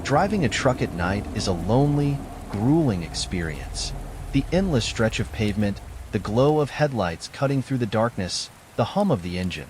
Driving a truck at night is a lonely, grueling experience. The endless stretch of pavement, the glow of headlights cutting through the darkness, the hum of the engine.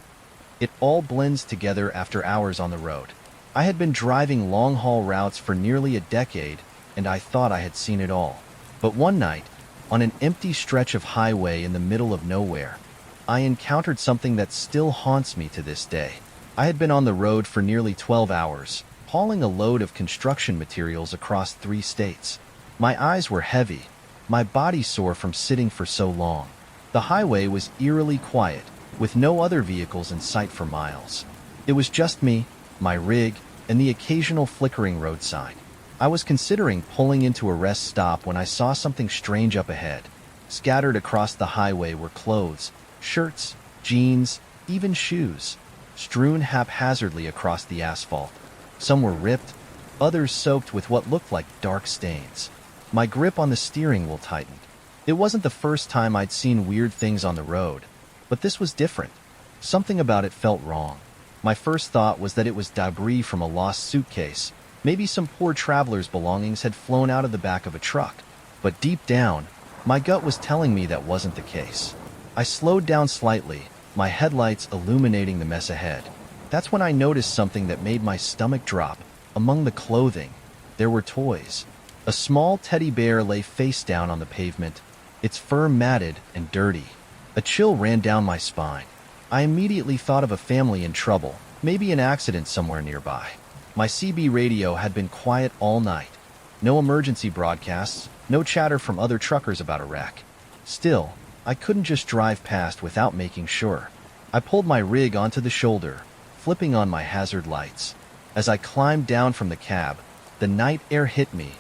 It all blends together after hours on the road. I had been driving long-haul routes for nearly a decade, and I thought I had seen it all. But one night, on an empty stretch of highway in the middle of nowhere, I encountered something that still haunts me to this day. I had been on the road for nearly 12 hours, hauling a load of construction materials across 3 states. My eyes were heavy, my body sore from sitting for so long. The highway was eerily quiet, with no other vehicles in sight for miles. It was just me, my rig, and the occasional flickering road sign. I was considering pulling into a rest stop when I saw something strange up ahead. Scattered across the highway were clothes, shirts, jeans, even shoes, strewn haphazardly across the asphalt. Some were ripped, others soaked with what looked like dark stains. My grip on the steering wheel tightened. It wasn't the first time I'd seen weird things on the road, but this was different. Something about it felt wrong. My first thought was that it was debris from a lost suitcase. Maybe some poor traveler's belongings had flown out of the back of a truck. But deep down, my gut was telling me that wasn't the case. I slowed down slightly, my headlights illuminating the mess ahead. That's when I noticed something that made my stomach drop. Among the clothing, there were toys. A small teddy bear lay face down on the pavement, its fur matted and dirty. A chill ran down my spine. I immediately thought of a family in trouble, maybe an accident somewhere nearby. My CB radio had been quiet all night. No emergency broadcasts, no chatter from other truckers about a wreck. Still, I couldn't just drive past without making sure. I pulled my rig onto the shoulder, flipping on my hazard lights. As I climbed down from the cab, the night air hit me,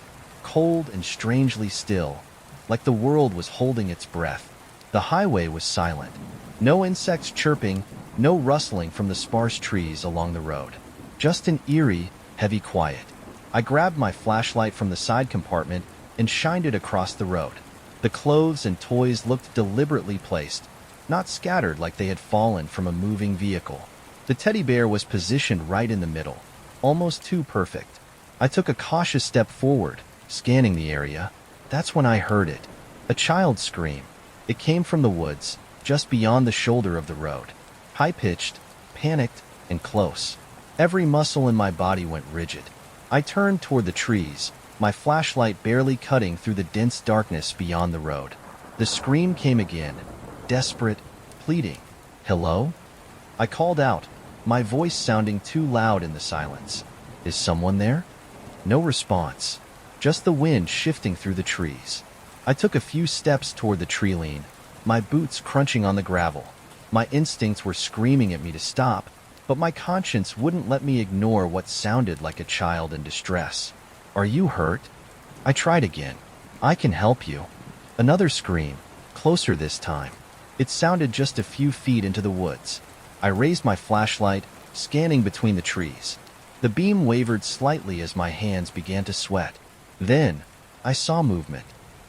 cold and strangely still, like the world was holding its breath. The highway was silent. No insects chirping, no rustling from the sparse trees along the road. Just an eerie, heavy quiet. I grabbed my flashlight from the side compartment and shined it across the road. The clothes and toys looked deliberately placed, not scattered like they had fallen from a moving vehicle. The teddy bear was positioned right in the middle, almost too perfect. I took a cautious step forward, scanning the area. That's when I heard it. A child's scream. It came from the woods, just beyond the shoulder of the road. High-pitched, panicked, and close. Every muscle in my body went rigid. I turned toward the trees, my flashlight barely cutting through the dense darkness beyond the road. The scream came again, desperate, pleading. "Hello?" I called out, my voice sounding too loud in the silence. "Is someone there?" No response, just the wind shifting through the trees. I took a few steps toward the tree lean, my boots crunching on the gravel. My instincts were screaming at me to stop, but my conscience wouldn't let me ignore what sounded like a child in distress. "Are you hurt?" I tried again. "I can help you." Another scream, closer this time. It sounded just a few feet into the woods. I raised my flashlight, scanning between the trees. The beam wavered slightly as my hands began to sweat. Then, I saw movement.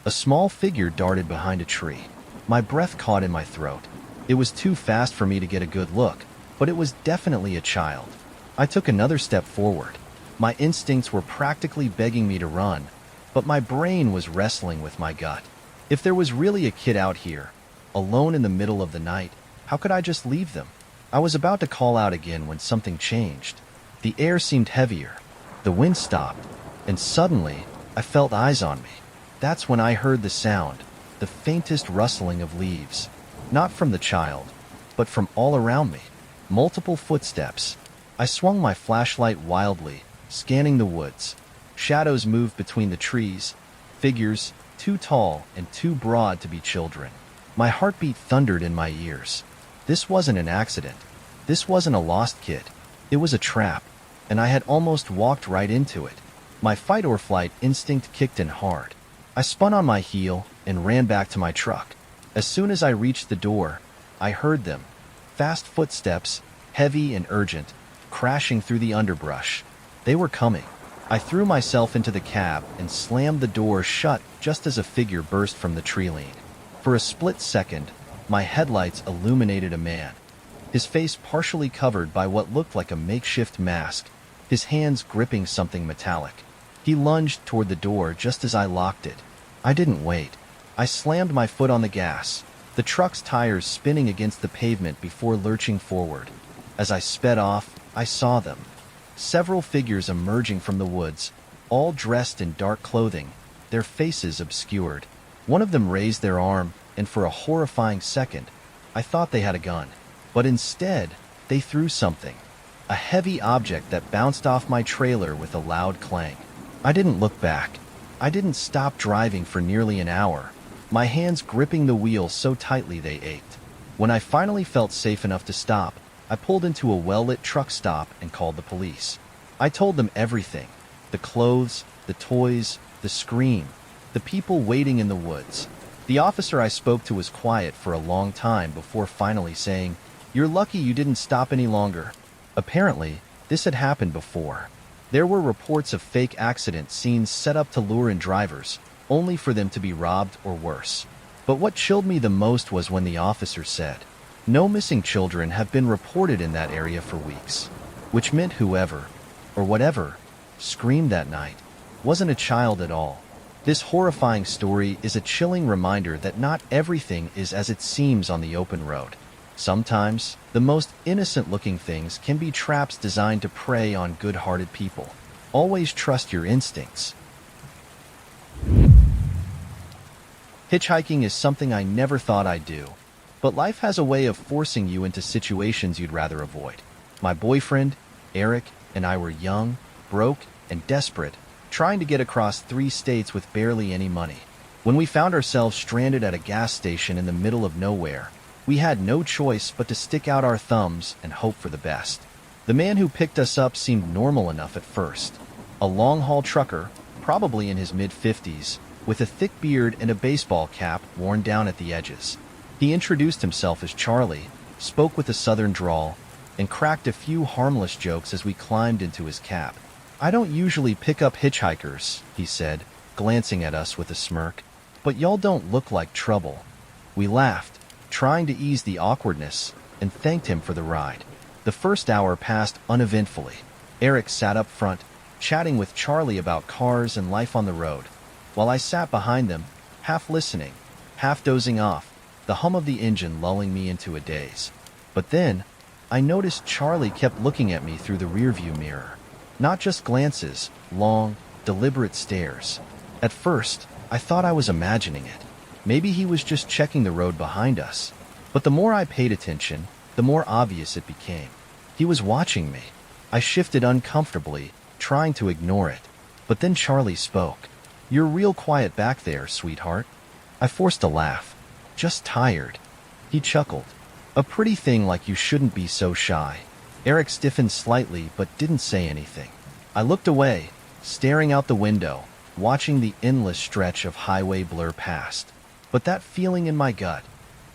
A small figure darted behind a tree. My breath caught in my throat. It was too fast for me to get a good look, but it was definitely a child. I took another step forward. My instincts were practically begging me to run, but my brain was wrestling with my gut. If there was really a kid out here, alone in the middle of the night, how could I just leave them? I was about to call out again when something changed. The air seemed heavier. The wind stopped, and suddenly, I felt eyes on me. That's when I heard the sound, the faintest rustling of leaves. Not from the child, but from all around me. Multiple footsteps. I swung my flashlight wildly, scanning the woods. Shadows moved between the trees, figures too tall and too broad to be children. My heartbeat thundered in my ears. This wasn't an accident. This wasn't a lost kid. It was a trap, and I had almost walked right into it. My fight-or-flight instinct kicked in hard. I spun on my heel and ran back to my truck. As soon as I reached the door, I heard them. Fast footsteps, heavy and urgent, crashing through the underbrush. They were coming. I threw myself into the cab and slammed the door shut just as a figure burst from the tree lean. For a split second, my headlights illuminated a man. His face partially covered by what looked like a makeshift mask, his hands gripping something metallic. He lunged toward the door just as I locked it. I didn't wait. I slammed my foot on the gas, the truck's tires spinning against the pavement before lurching forward. As I sped off, I saw them. Several figures emerging from the woods, all dressed in dark clothing, their faces obscured. One of them raised their arm, and for a horrifying second, I thought they had a gun. But instead, they threw something. A heavy object that bounced off my trailer with a loud clang. I didn't look back. I didn't stop driving for nearly an hour, my hands gripping the wheel so tightly they ached. When I finally felt safe enough to stop, I pulled into a well-lit truck stop and called the police. I told them everything. The clothes, the toys, the scream, the people waiting in the woods. The officer I spoke to was quiet for a long time before finally saying, "You're lucky you didn't stop any longer." Apparently, this had happened before. There were reports of fake accident scenes set up to lure in drivers, only for them to be robbed or worse. But what chilled me the most was when the officer said, "No missing children have been reported in that area for weeks," which meant whoever, or whatever, screamed that night wasn't a child at all. This horrifying story is a chilling reminder that not everything is as it seems on the open road. Sometimes, the most innocent-looking things can be traps designed to prey on good-hearted people. Always trust your instincts. Hitchhiking is something I never thought I'd do, but life has a way of forcing you into situations you'd rather avoid. My boyfriend, Eric, and I were young, broke, and desperate, trying to get across 3 states with barely any money. When we found ourselves stranded at a gas station in the middle of nowhere, we had no choice but to stick out our thumbs and hope for the best. The man who picked us up seemed normal enough at first. A long-haul trucker, probably in his mid-50s, with a thick beard and a baseball cap worn down at the edges. He introduced himself as Charlie, spoke with a southern drawl, and cracked a few harmless jokes as we climbed into his cab. "I don't usually pick up hitchhikers," he said, glancing at us with a smirk, "but y'all don't look like trouble." We laughed, trying to ease the awkwardness, and thanked him for the ride. The first hour passed uneventfully. Eric sat up front, chatting with Charlie about cars and life on the road, while I sat behind them, half listening, half dozing off, the hum of the engine lulling me into a daze. But then, I noticed Charlie kept looking at me through the rearview mirror. Not just glances, long, deliberate stares. At first, I thought I was imagining it. Maybe he was just checking the road behind us. But the more I paid attention, the more obvious it became. He was watching me. I shifted uncomfortably, trying to ignore it. But then Charlie spoke. "You're real quiet back there, sweetheart." I forced a laugh. "Just tired." He chuckled. "A pretty thing like you shouldn't be so shy." Eric stiffened slightly but didn't say anything. I looked away, staring out the window, watching the endless stretch of highway blur past. But that feeling in my gut,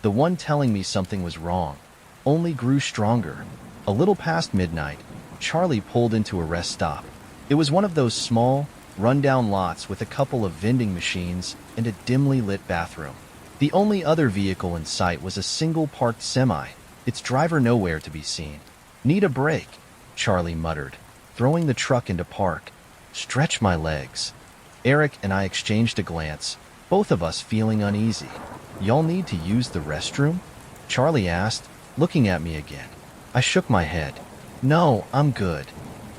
the one telling me something was wrong, only grew stronger. A little past midnight, Charlie pulled into a rest stop. It was one of those small, run-down lots with a couple of vending machines and a dimly lit bathroom. The only other vehicle in sight was a single parked semi, its driver nowhere to be seen. "Need a break," Charlie muttered, throwing the truck into park. "Stretch my legs." Eric and I exchanged a glance, both of us feeling uneasy. "Y'all need to use the restroom?" Charlie asked, looking at me again. I shook my head. "No, I'm good."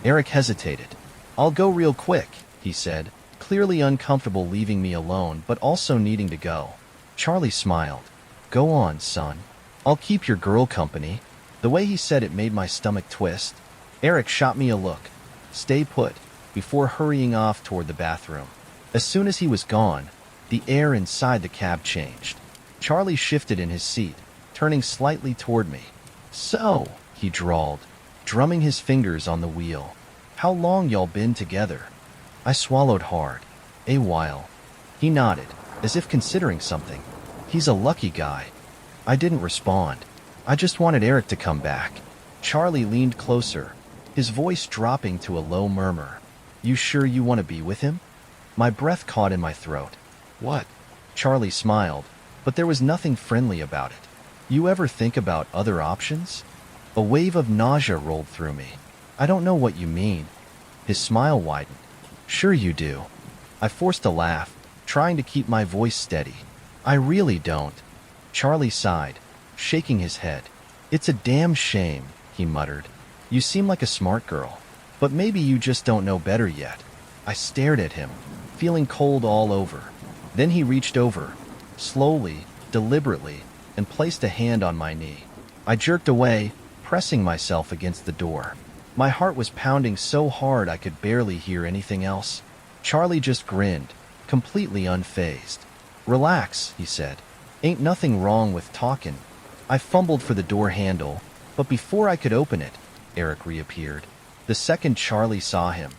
Eric hesitated. "I'll go real quick," he said, clearly uncomfortable leaving me alone but also needing to go. Charlie smiled. "Go on, son. I'll keep your girl company." The way he said it made my stomach twist. Eric shot me a look. "Stay put," before hurrying off toward the bathroom. As soon as he was gone, the air inside the cab changed. Charlie shifted in his seat, turning slightly toward me. "So," he drawled, drumming his fingers on the wheel, "how long y'all been together?" I swallowed hard. "A while." He nodded, as if considering something. "He's a lucky guy." I didn't respond. I just wanted Eric to come back. Charlie leaned closer, his voice dropping to a low murmur. "You sure you want to be with him?" My breath caught in my throat. "What?" Charlie smiled, but there was nothing friendly about it. "You ever think about other options?" A wave of nausea rolled through me. "I don't know what you mean." His smile widened. Sure you do. I forced a laugh, trying to keep my voice steady. I really don't. Charlie sighed, shaking his head. It's a damn shame, he muttered. You seem like a smart girl, but maybe you just don't know better yet. I stared at him, feeling cold all over. Then he reached over, slowly, deliberately, and placed a hand on my knee. I jerked away, pressing myself against the door. My heart was pounding so hard I could barely hear anything else. Charlie just grinned, completely unfazed. Relax, he said. Ain't nothing wrong with talking. I fumbled for the door handle, but before I could open it, Eric reappeared. The second Charlie saw him,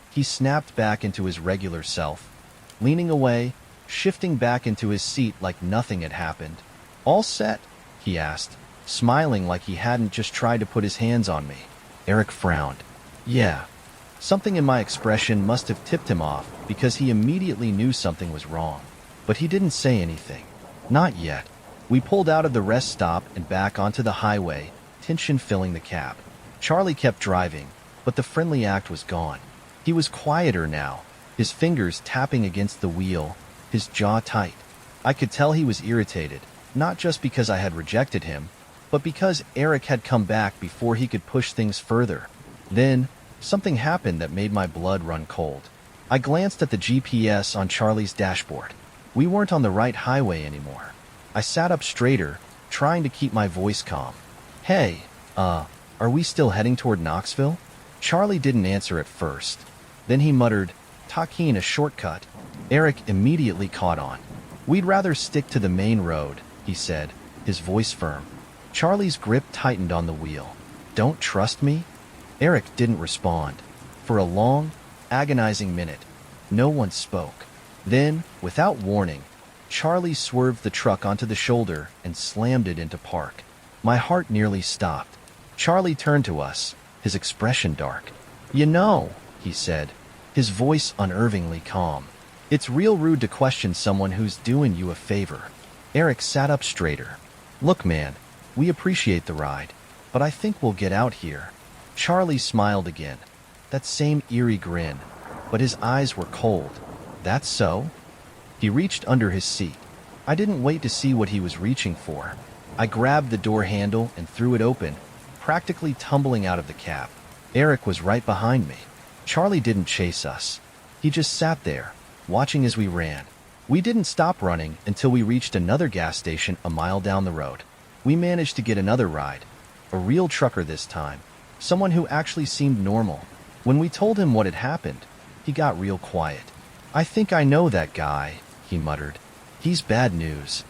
he snapped back into his regular self, leaning away, shifting back into his seat like nothing had happened. All set? He asked, smiling like he hadn't just tried to put his hands on me. Eric frowned. Yeah. Something in my expression must have tipped him off because he immediately knew something was wrong. But he didn't say anything. Not yet. We pulled out of the rest stop and back onto the highway, tension filling the cab. Charlie kept driving, but the friendly act was gone. He was quieter now, his fingers tapping against the wheel, his jaw tight. I could tell he was irritated, not just because I had rejected him, but because Eric had come back before he could push things further. Then, something happened that made my blood run cold. I glanced at the GPS on Charlie's dashboard. We weren't on the right highway anymore. I sat up straighter, trying to keep my voice calm. Hey, are we still heading toward Knoxville? Charlie didn't answer at first. Then he muttered, "Taquin, a shortcut." Eric immediately caught on. We'd rather stick to the main road, he said, his voice firm. Charlie's grip tightened on the wheel. Don't trust me? Eric didn't respond. For a long, agonizing minute, no one spoke. Then, without warning, Charlie swerved the truck onto the shoulder and slammed it into park. My heart nearly stopped. Charlie turned to us, his expression dark. You know, he said, his voice unnervingly calm. It's real rude to question someone who's doing you a favor. Eric sat up straighter. Look, man, we appreciate the ride, but I think we'll get out here. Charlie smiled again, that same eerie grin, but his eyes were cold. That's so? He reached under his seat. I didn't wait to see what he was reaching for. I grabbed the door handle and threw it open, practically tumbling out of the cab. Eric was right behind me. Charlie didn't chase us. He just sat there, watching as we ran. We didn't stop running until we reached another gas station a mile down the road. We managed to get another ride. A real trucker this time. Someone who actually seemed normal. When we told him what had happened, he got real quiet. I think I know that guy, he muttered. He's bad news.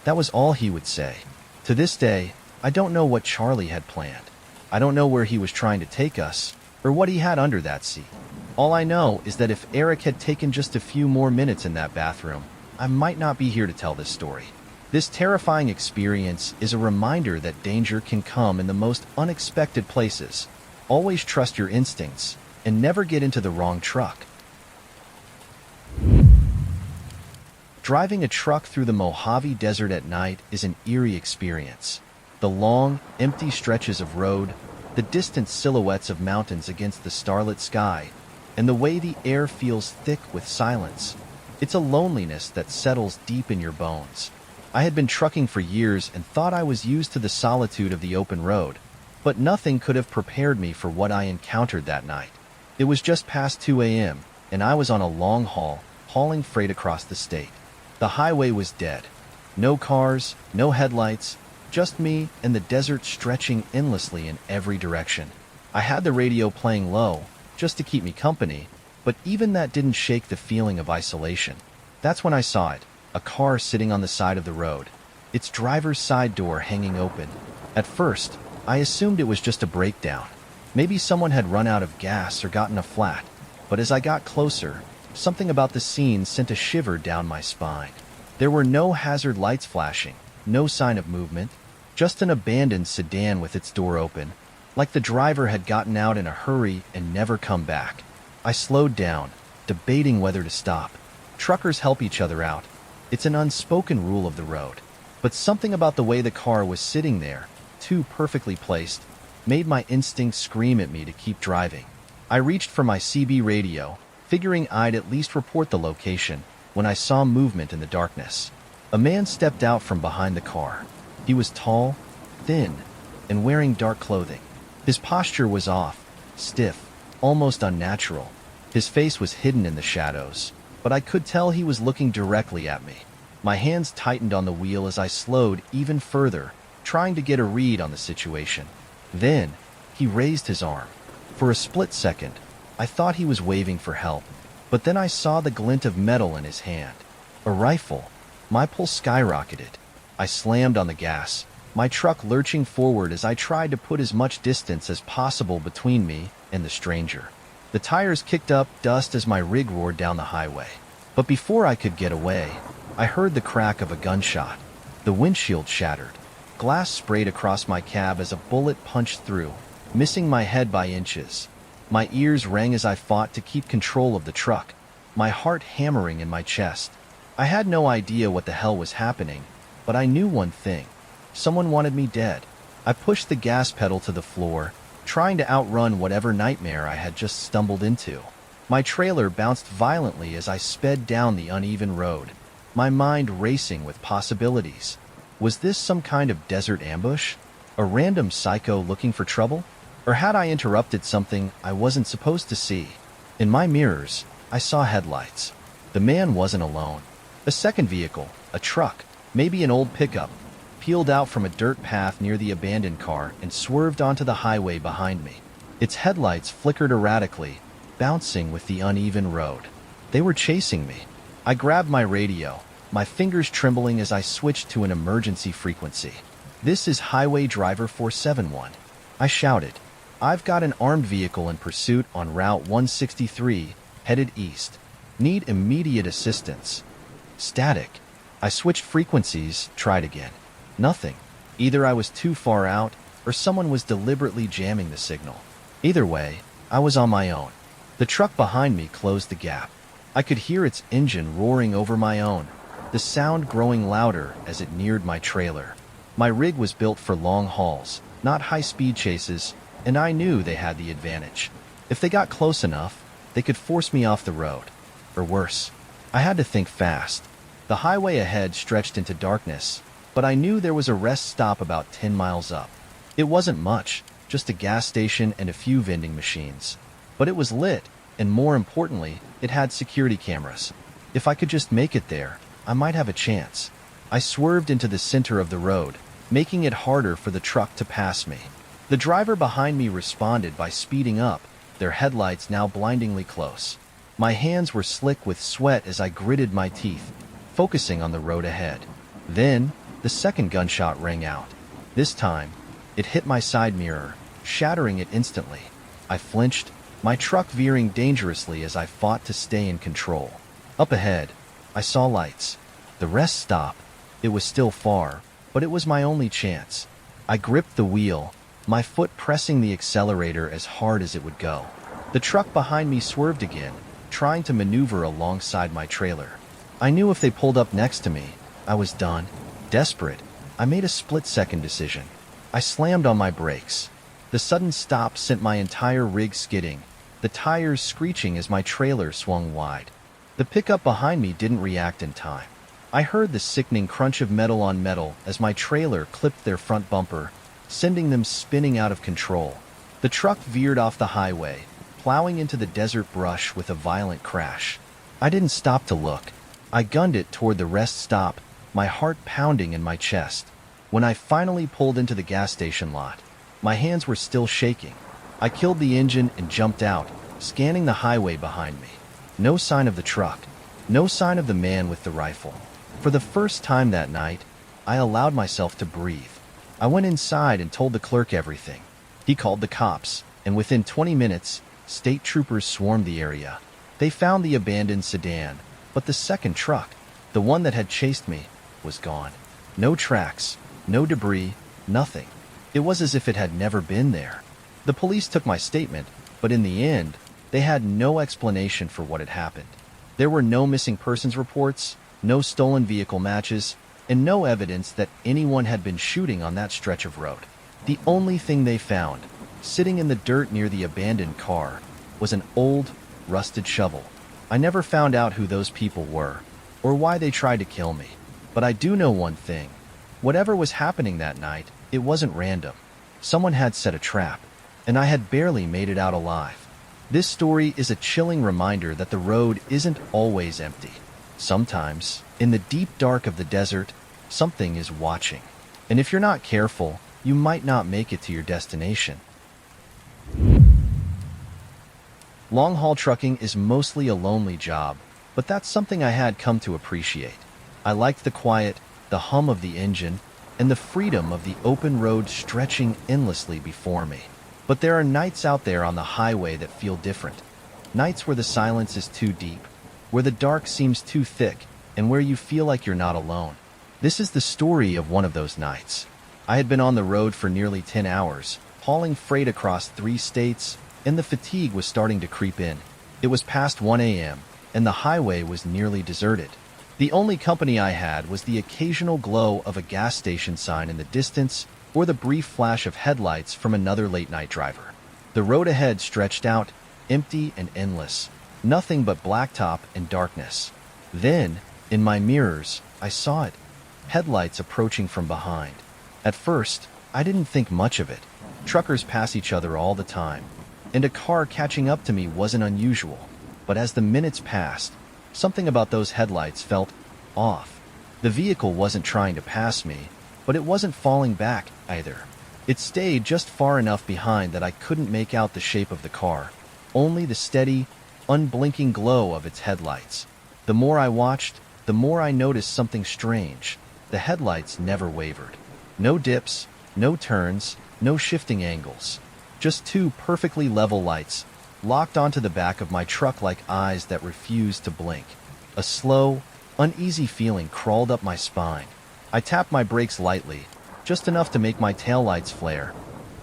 That was all he would say. To this day, I don't know what Charlie had planned. I don't know where he was trying to take us, or what he had under that seat. All I know is that if Eric had taken just a few more minutes in that bathroom, I might not be here to tell this story. This terrifying experience is a reminder that danger can come in the most unexpected places. Always trust your instincts, and never get into the wrong truck. Driving a truck through the Mojave Desert at night is an eerie experience. The long, empty stretches of road, the distant silhouettes of mountains against the starlit sky, and the way the air feels thick with silence. It's a loneliness that settles deep in your bones. I had been trucking for years and thought I was used to the solitude of the open road, but nothing could have prepared me for what I encountered that night. It was just past 2 a.m., and I was on a long haul, hauling freight across the state. The highway was dead. No cars, no headlights, just me and the desert stretching endlessly in every direction. I had the radio playing low, just to keep me company, but even that didn't shake the feeling of isolation. That's when I saw it, a car sitting on the side of the road, its driver's side door hanging open. At first, I assumed it was just a breakdown. Maybe someone had run out of gas or gotten a flat, but as I got closer, something about the scene sent a shiver down my spine. There were no hazard lights flashing, no sign of movement, just an abandoned sedan with its door open, like the driver had gotten out in a hurry and never come back. I slowed down, debating whether to stop. Truckers help each other out. It's an unspoken rule of the road. But something about the way the car was sitting there, too perfectly placed, made my instincts scream at me to keep driving. I reached for my CB radio, figuring I'd at least report the location when I saw movement in the darkness. A man stepped out from behind the car. He was tall, thin, and wearing dark clothing. His posture was off, stiff, almost unnatural. His face was hidden in the shadows, but I could tell he was looking directly at me. My hands tightened on the wheel as I slowed even further, trying to get a read on the situation. Then, he raised his arm. For a split second, I thought he was waving for help, but then I saw the glint of metal in his hand. A rifle. My pulse skyrocketed. I slammed on the gas, my truck lurching forward as I tried to put as much distance as possible between me and the stranger. The tires kicked up dust as my rig roared down the highway. But before I could get away, I heard the crack of a gunshot. The windshield shattered. Glass sprayed across my cab as a bullet punched through, missing my head by inches. My ears rang as I fought to keep control of the truck, my heart hammering in my chest. I had no idea what the hell was happening, but I knew one thing. Someone wanted me dead. I pushed the gas pedal to the floor, trying to outrun whatever nightmare I had just stumbled into. My trailer bounced violently as I sped down the uneven road, my mind racing with possibilities. Was this some kind of desert ambush? A random psycho looking for trouble? Or had I interrupted something I wasn't supposed to see? In my mirrors, I saw headlights. The man wasn't alone. A second vehicle, a truck, maybe an old pickup, peeled out from a dirt path near the abandoned car and swerved onto the highway behind me. Its headlights flickered erratically, bouncing with the uneven road. They were chasing me. I grabbed my radio, my fingers trembling as I switched to an emergency frequency. "This is Highway Driver 471. I shouted. "I've got an armed vehicle in pursuit on Route 163, headed east. Need immediate assistance." Static. I switched frequencies, tried again. Nothing. Either I was too far out, or someone was deliberately jamming the signal. Either way, I was on my own. The truck behind me closed the gap. I could hear its engine roaring over my own, the sound growing louder as it neared my trailer. My rig was built for long hauls, not high-speed chases, and I knew they had the advantage. If they got close enough, they could force me off the road. Or worse. I had to think fast. The highway ahead stretched into darkness, but I knew there was a rest stop about 10 miles up. It wasn't much, just a gas station and a few vending machines. But it was lit, and more importantly, it had security cameras. If I could just make it there, I might have a chance. I swerved into the center of the road, making it harder for the truck to pass me. The driver behind me responded by speeding up, their headlights now blindingly close. My hands were slick with sweat as I gritted my teeth, focusing on the road ahead. Then, the second gunshot rang out. This time, it hit my side mirror, shattering it instantly. I flinched, my truck veering dangerously as I fought to stay in control. Up ahead, I saw lights. The rest stopped. It was still far, but it was my only chance. I gripped the wheel, my foot pressing the accelerator as hard as it would go. The truck behind me swerved again, trying to maneuver alongside my trailer. I knew if they pulled up next to me, I was done. Desperate, I made a split-second decision. I slammed on my brakes. The sudden stop sent my entire rig skidding, the tires screeching as my trailer swung wide. The pickup behind me didn't react in time. I heard the sickening crunch of metal on metal as my trailer clipped their front bumper, sending them spinning out of control. The truck veered off the highway, plowing into the desert brush with a violent crash. I didn't stop to look. I gunned it toward the rest stop, my heart pounding in my chest. When I finally pulled into the gas station lot, my hands were still shaking. I killed the engine and jumped out, scanning the highway behind me. No sign of the truck. No sign of the man with the rifle. For the first time that night, I allowed myself to breathe. I went inside and told the clerk everything. He called the cops, and within 20 minutes, state troopers swarmed the area. They found the abandoned sedan, but the second truck, the one that had chased me, was gone. No tracks, no debris, nothing. It was as if it had never been there. The police took my statement, but in the end, they had no explanation for what had happened. There were no missing persons reports, no stolen vehicle matches, and no evidence that anyone had been shooting on that stretch of road. The only thing they found, sitting in the dirt near the abandoned car, was an old, rusted shovel. I never found out who those people were, or why they tried to kill me. But I do know one thing. Whatever was happening that night, it wasn't random. Someone had set a trap, and I had barely made it out alive. This story is a chilling reminder that the road isn't always empty. Sometimes, in the deep dark of the desert, something is watching. And if you're not careful, you might not make it to your destination. Long-haul trucking is mostly a lonely job, but that's something I had come to appreciate. I liked the quiet, the hum of the engine, and the freedom of the open road stretching endlessly before me. But there are nights out there on the highway that feel different. Nights where the silence is too deep, where the dark seems too thick, and where you feel like you're not alone. This is the story of one of those nights. I had been on the road for nearly 10 hours, hauling freight across 3 states, and the fatigue was starting to creep in. It was past 1 a.m., and the highway was nearly deserted. The only company I had was the occasional glow of a gas station sign in the distance or the brief flash of headlights from another late-night driver. The road ahead stretched out, empty and endless, nothing but blacktop and darkness. Then, in my mirrors, I saw it. Headlights approaching from behind. At first, I didn't think much of it. Truckers pass each other all the time, and a car catching up to me wasn't unusual. But as the minutes passed, something about those headlights felt off. The vehicle wasn't trying to pass me, but it wasn't falling back either. It stayed just far enough behind that I couldn't make out the shape of the car, only the steady, unblinking glow of its headlights. The more I watched, the more I noticed something strange. The headlights never wavered. No dips, no turns, no shifting angles. Just 2 perfectly level lights, locked onto the back of my truck like eyes that refused to blink. A slow, uneasy feeling crawled up my spine. I tapped my brakes lightly, just enough to make my taillights flare,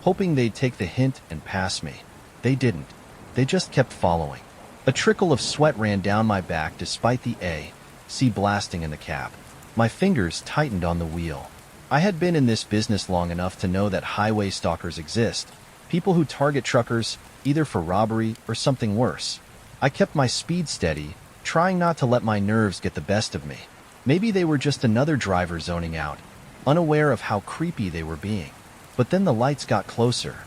hoping they'd take the hint and pass me. They didn't. They just kept following. A trickle of sweat ran down my back despite the AC blasting in the cab. My fingers tightened on the wheel. I had been in this business long enough to know that highway stalkers exist, people who target truckers either for robbery or something worse. I kept my speed steady, trying not to let my nerves get the best of me. Maybe they were just another driver zoning out, unaware of how creepy they were being. But then the lights got closer.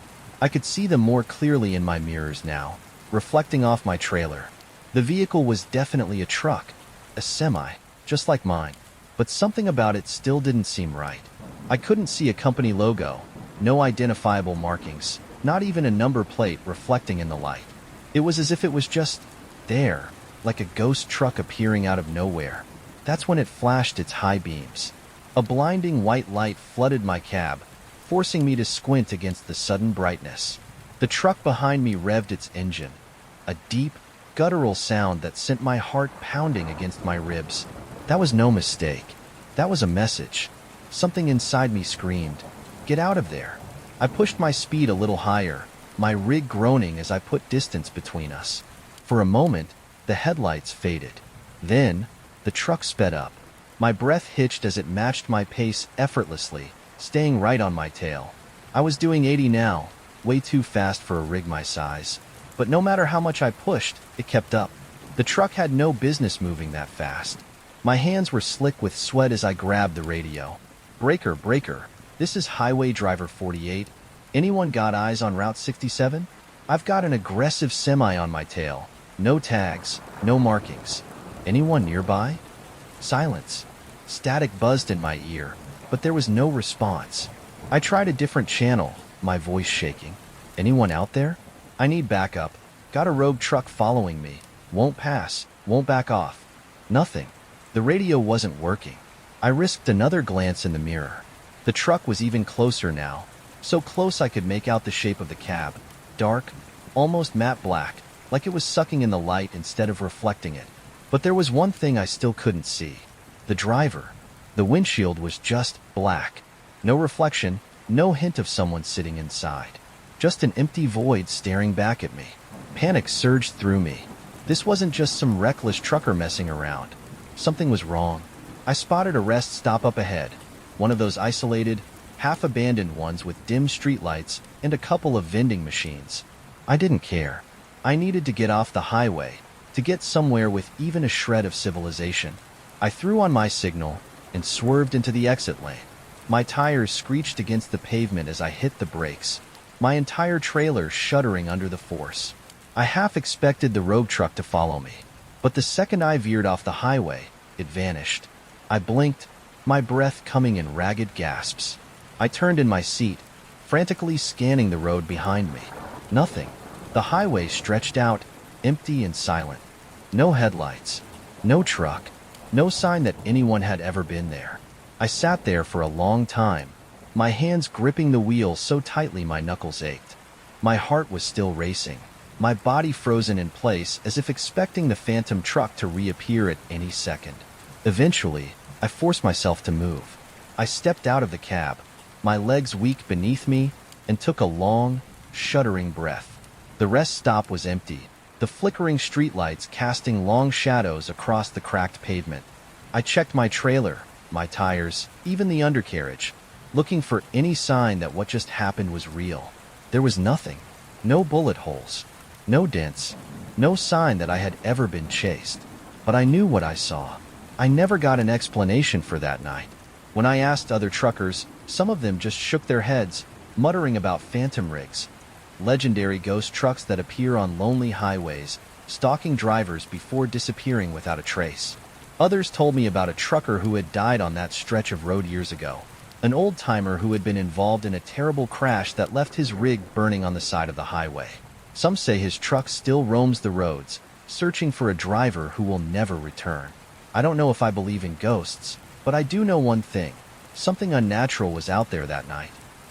I could see them more clearly in my mirrors now, reflecting off my trailer. The vehicle was definitely a truck, a semi, just like mine. But something about it still didn't seem right. I couldn't see a company logo, no identifiable markings, not even a number plate reflecting in the light. It was as if it was just there, like a ghost truck appearing out of nowhere. That's when it flashed its high beams. A blinding white light flooded my cab, forcing me to squint against the sudden brightness. The truck behind me revved its engine, a deep, guttural sound that sent my heart pounding against my ribs. That was no mistake. That was a message. Something inside me screamed, "Get out of there." I pushed my speed a little higher, my rig groaning as I put distance between us. For a moment, the headlights faded. Then, the truck sped up. My breath hitched as it matched my pace effortlessly, staying right on my tail. I was doing 80 now, way too fast for a rig my size. But no matter how much I pushed, it kept up. The truck had no business moving that fast. My hands were slick with sweat as I grabbed the radio. "Breaker, breaker. This is Highway Driver 48. Anyone got eyes on Route 67? I've got an aggressive semi on my tail. No tags, no markings. Anyone nearby?" Silence. Static buzzed in my ear, but there was no response. I tried a different channel, my voice shaking. "Anyone out there? I need backup. Got a rogue truck following me. Won't pass, won't back off." Nothing. The radio wasn't working. I risked another glance in the mirror. The truck was even closer now, so close I could make out the shape of the cab. Dark, almost matte black, like it was sucking in the light instead of reflecting it. But there was one thing I still couldn't see. The driver. The windshield was just black. No reflection, no hint of someone sitting inside. Just an empty void staring back at me. Panic surged through me. This wasn't just some reckless trucker messing around. Something was wrong. I spotted a rest stop up ahead, one of those isolated, half-abandoned ones with dim streetlights and a couple of vending machines. I didn't care. I needed to get off the highway, to get somewhere with even a shred of civilization. I threw on my signal and swerved into the exit lane. My tires screeched against the pavement as I hit the brakes, my entire trailer shuddering under the force. I half expected the rogue truck to follow me, but the second I veered off the highway, it vanished. I blinked, my breath coming in ragged gasps. I turned in my seat, frantically scanning the road behind me. Nothing. The highway stretched out, empty and silent. No headlights, no truck, no sign that anyone had ever been there. I sat there for a long time, my hands gripping the wheel so tightly my knuckles ached. My heart was still racing, my body frozen in place as if expecting the phantom truck to reappear at any second. Eventually, I forced myself to move. I stepped out of the cab, my legs weak beneath me, and took a long, shuddering breath. The rest stop was empty, the flickering streetlights casting long shadows across the cracked pavement. I checked my trailer, my tires, even the undercarriage, looking for any sign that what just happened was real. There was nothing. No bullet holes, no dents, no sign that I had ever been chased. But I knew what I saw. I never got an explanation for that night. When I asked other truckers, some of them just shook their heads, muttering about phantom rigs, legendary ghost trucks that appear on lonely highways, stalking drivers before disappearing without a trace. Others told me about a trucker who had died on that stretch of road years ago, an old-timer who had been involved in a terrible crash that left his rig burning on the side of the highway. Some say his truck still roams the roads, searching for a driver who will never return. I don't know if I believe in ghosts, but I do know one thing. Something unnatural was out there that night,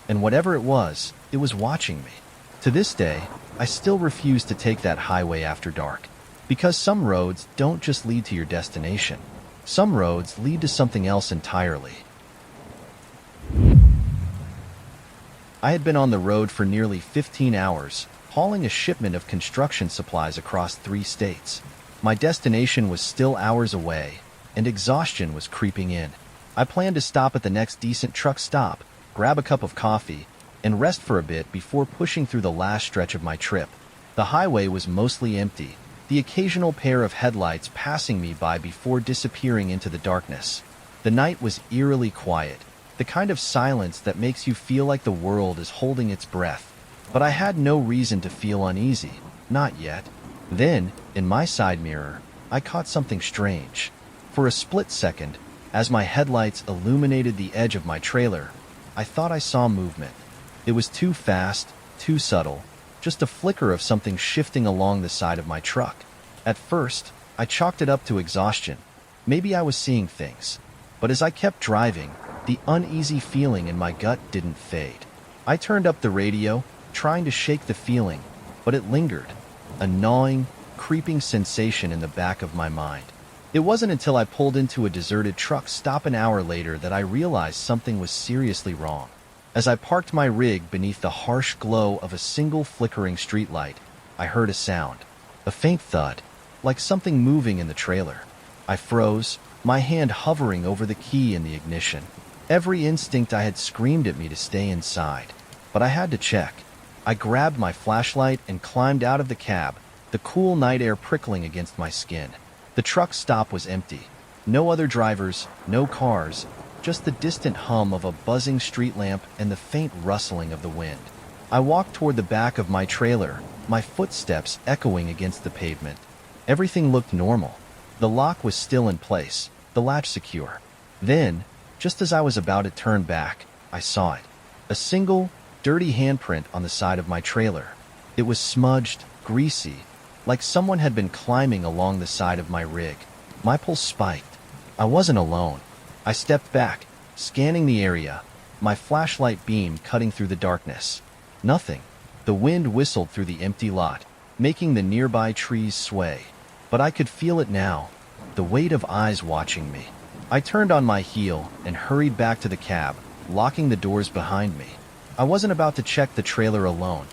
and whatever it was watching me. To this day, I still refuse to take that highway after dark, because some roads don't just lead to your destination. Some roads lead to something else entirely. I had been on the road for nearly 15 hours, hauling a shipment of construction supplies across 3 states. My destination was still hours away, and exhaustion was creeping in. I planned to stop at the next decent truck stop, grab a cup of coffee, and rest for a bit before pushing through the last stretch of my trip. The highway was mostly empty, the occasional pair of headlights passing me by before disappearing into the darkness. The night was eerily quiet, the kind of silence that makes you feel like the world is holding its breath. But I had no reason to feel uneasy, not yet. Then, in my side mirror, I caught something strange. For a split second, as my headlights illuminated the edge of my trailer, I thought I saw movement. It was too fast, too subtle, just a flicker of something shifting along the side of my truck. At first, I chalked it up to exhaustion. Maybe I was seeing things. But as I kept driving, the uneasy feeling in my gut didn't fade. I turned up the radio, trying to shake the feeling, but it lingered, a gnawing, creeping sensation in the back of my mind. It wasn't until I pulled into a deserted truck stop an hour later that I realized something was seriously wrong. As I parked my rig beneath the harsh glow of a single flickering streetlight, I heard a sound, a faint thud, like something moving in the trailer. I froze, my hand hovering over the key in the ignition. Every instinct I had screamed at me to stay inside, but I had to check. I grabbed my flashlight and climbed out of the cab, the cool night air prickling against my skin. The truck stop was empty. No other drivers, no cars, just the distant hum of a buzzing street lamp and the faint rustling of the wind. I walked toward the back of my trailer, my footsteps echoing against the pavement. Everything looked normal. The lock was still in place, the latch secure. Then, just as I was about to turn back, I saw it. A single, dirty handprint on the side of my trailer. It was smudged, greasy, like someone had been climbing along the side of my rig. My pulse spiked. I wasn't alone. I stepped back, scanning the area, my flashlight beam cutting through the darkness. Nothing. The wind whistled through the empty lot, making the nearby trees sway. But I could feel it now, the weight of eyes watching me. I turned on my heel and hurried back to the cab, locking the doors behind me. I wasn't about to check the trailer alone.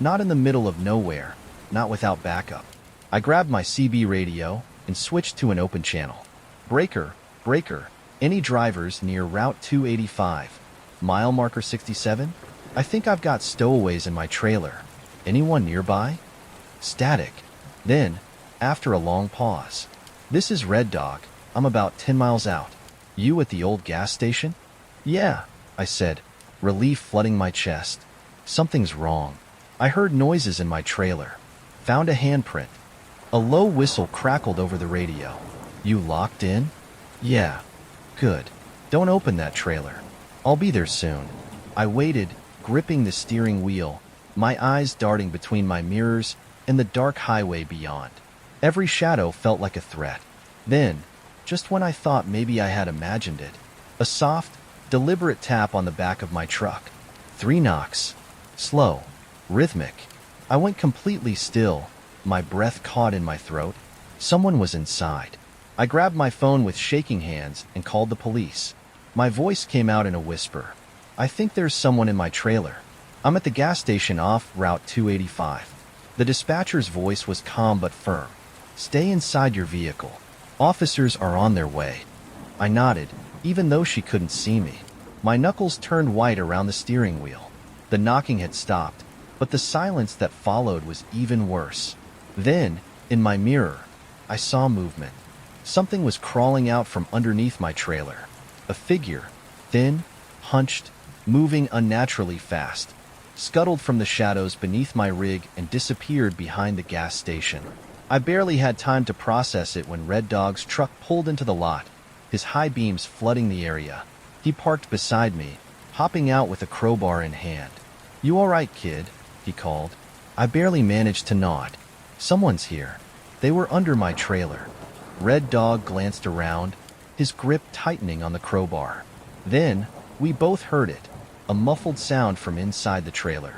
Not in the middle of nowhere, not without backup. I grabbed my CB radio and switched to an open channel. Breaker, breaker. Any drivers near Route 285? Mile marker 67? I think I've got stowaways in my trailer. Anyone nearby? Static. Then, After a long pause, "This is Red Dog. I'm about 10 miles out. You at the old gas station?" "Yeah," I said, relief flooding my chest. "Something's wrong. I heard noises in my trailer. Found a handprint." A low whistle crackled over the radio. "You locked in?" "Yeah." "Good. Don't open that trailer. I'll be there soon." I waited, gripping the steering wheel, my eyes darting between my mirrors and the dark highway beyond. Every shadow felt like a threat. Then, just when I thought maybe I had imagined it, a soft, deliberate tap on the back of my truck. 3 knocks. Slow, rhythmic. I went completely still, my breath caught in my throat. Someone was inside. I grabbed my phone with shaking hands and called the police. My voice came out in a whisper. "I think there's someone in my trailer. I'm at the gas station off Route 285. The dispatcher's voice was calm but firm. "Stay inside your vehicle. Officers are on their way." I nodded, even though she couldn't see me. My knuckles turned white around the steering wheel. The knocking had stopped, but the silence that followed was even worse. Then, in my mirror, I saw movement. Something was crawling out from underneath my trailer. A figure, thin, hunched, moving unnaturally fast, scuttled from the shadows beneath my rig and disappeared behind the gas station. I barely had time to process it when Red Dog's truck pulled into the lot, his high beams flooding the area. He parked beside me, hopping out with a crowbar in hand. "You all right, kid?" he called. I barely managed to nod. "Someone's here." They were under my trailer. Red Dog glanced around, his grip tightening on the crowbar. Then, we both heard it, a muffled sound from inside the trailer.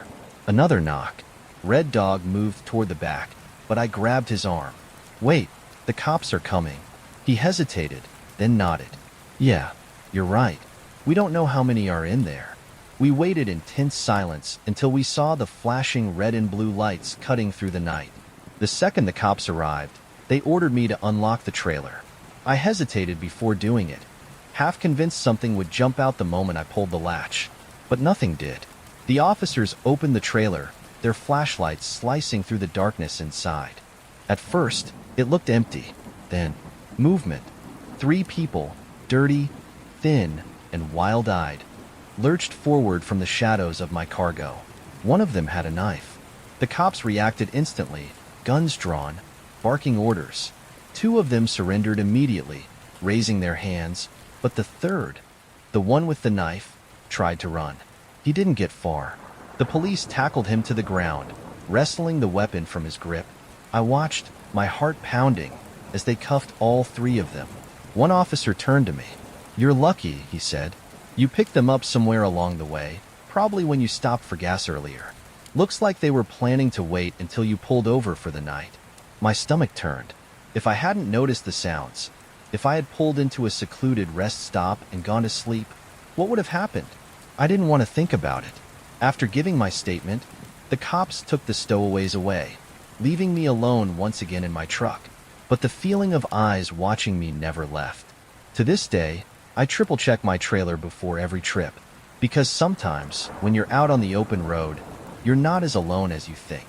Another knock. Red Dog moved toward the back, but I grabbed his arm. "Wait, the cops are coming." He hesitated, then nodded. "Yeah, you're right. We don't know how many are in there." We waited in tense silence until we saw the flashing red and blue lights cutting through the night. The second the cops arrived, they ordered me to unlock the trailer. I hesitated before doing it, half convinced something would jump out the moment I pulled the latch. But nothing did. The officers opened the trailer, their flashlights slicing through the darkness inside. At first, it looked empty. Then, movement. 3 people, dirty, thin, and wild-eyed, lurched forward from the shadows of my cargo. One of them had a knife. The cops reacted instantly, guns drawn, barking orders. 2 of them surrendered immediately, raising their hands, but the third, the one with the knife, tried to run. He didn't get far. The police tackled him to the ground, wrestling the weapon from his grip. I watched, my heart pounding, as they cuffed all 3 of them. One officer turned to me. "You're lucky," he said. "You picked them up somewhere along the way, probably when you stopped for gas earlier. Looks like they were planning to wait until you pulled over for the night." My stomach turned. If I hadn't noticed the sounds, if I had pulled into a secluded rest stop and gone to sleep, what would have happened? I didn't want to think about it. After giving my statement, the cops took the stowaways away, leaving me alone once again in my truck. But the feeling of eyes watching me never left. To this day, I triple-check my trailer before every trip, because sometimes, when you're out on the open road, you're not as alone as you think.